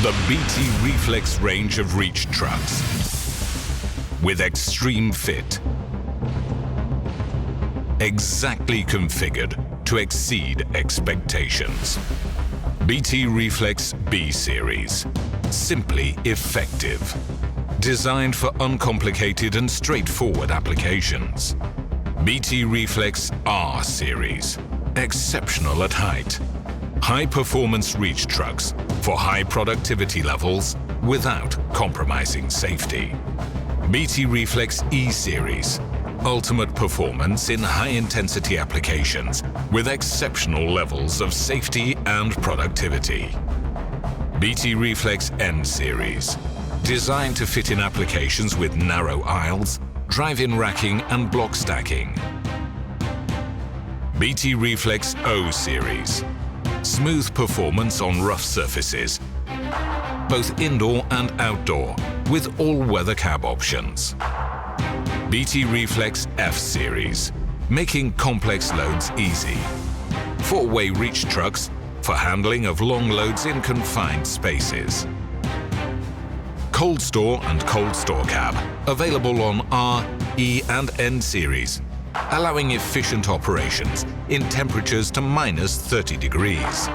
The BT Reflex range of reach trucks with extreme fit, exactly configured to exceed expectations. BT Reflex B Series, simply effective. Designed for uncomplicated and straightforward applications. BT Reflex R Series, exceptional at height. High-performance reach trucks for high productivity levels without compromising safety. BT Reflex E Series, ultimate performance in high-intensity applications with exceptional levels of safety and productivity. BT Reflex N Series, designed to fit in applications with narrow aisles, drive-in racking and block stacking. BT Reflex O Series, smooth performance on rough surfaces, both indoor and outdoor, with all-weather cab options. BT Reflex F Series, making complex loads easy. Four-way reach trucks for handling of long loads in confined spaces. COLDSTORE and COLDSTORE cab, available on R, E and N series, allowing efficient operations in temperatures to -30 degrees.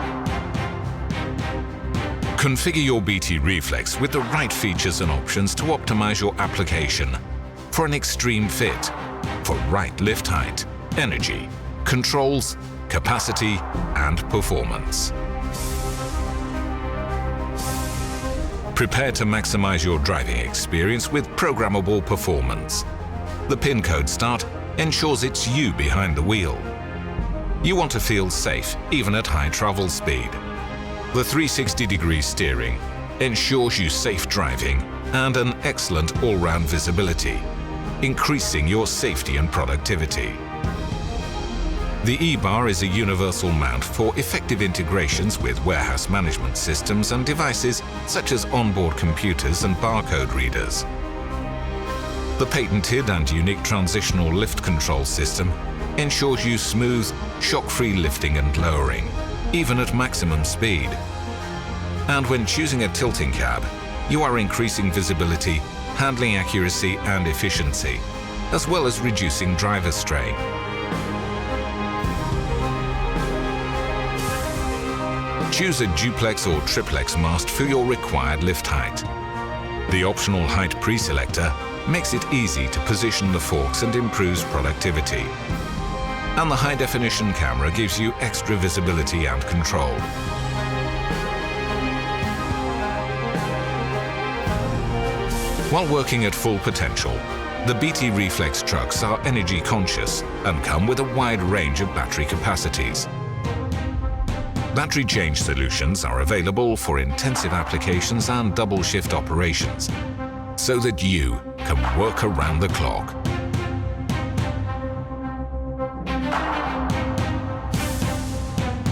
Configure your BT Reflex with the right features and options to optimize your application for an extreme fit, for right lift height, energy, controls, capacity and performance. Prepare to maximize your driving experience with programmable performance. The pin code start ensures it's you behind the wheel. You want to feel safe even at high travel speed. The 360-degree steering ensures you safe driving and an excellent all-round visibility, increasing your safety and productivity. The E-bar is a universal mount for effective integrations with warehouse management systems and devices such as onboard computers and barcode readers. The patented and unique transitional lift control system ensures you smooth, shock-free lifting and lowering, even at maximum speed. And when choosing a tilting cab, you are increasing visibility, handling accuracy and efficiency, as well as reducing driver strain. Choose a duplex or triplex mast for your required lift height. The optional height pre-selector makes it easy to position the forks and improves productivity. And the high-definition camera gives you extra visibility and control. While working at full potential, the BT Reflex trucks are energy conscious and come with a wide range of battery capacities. Battery change solutions are available for intensive applications and double shift operations, so that you can work around the clock.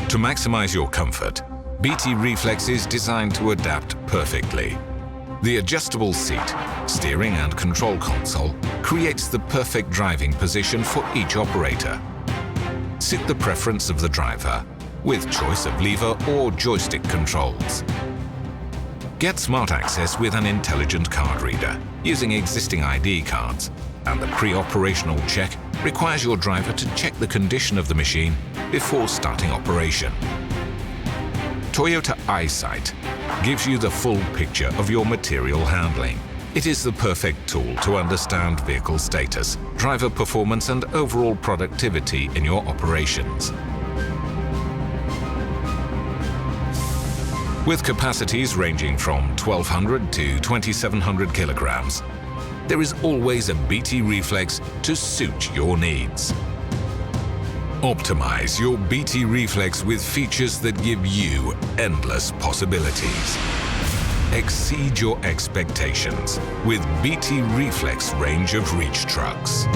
To maximize your comfort, BT Reflex is designed to adapt perfectly. The adjustable seat, steering and control console creates the perfect driving position for each operator. Suit the preference of the driver with choice of lever or joystick controls. Get smart access with an intelligent card reader using existing ID cards, and the pre-operational check requires your driver to check the condition of the machine before starting operation. Toyota EyeSight gives you the full picture of your material handling. It is the perfect tool to understand vehicle status, driver performance and overall productivity in your operations. With capacities ranging from 1,200 to 2,700 kilograms, there is always a BT Reflex to suit your needs. Optimize your BT Reflex with features that give you endless possibilities. Exceed your expectations with BT Reflex range of reach trucks.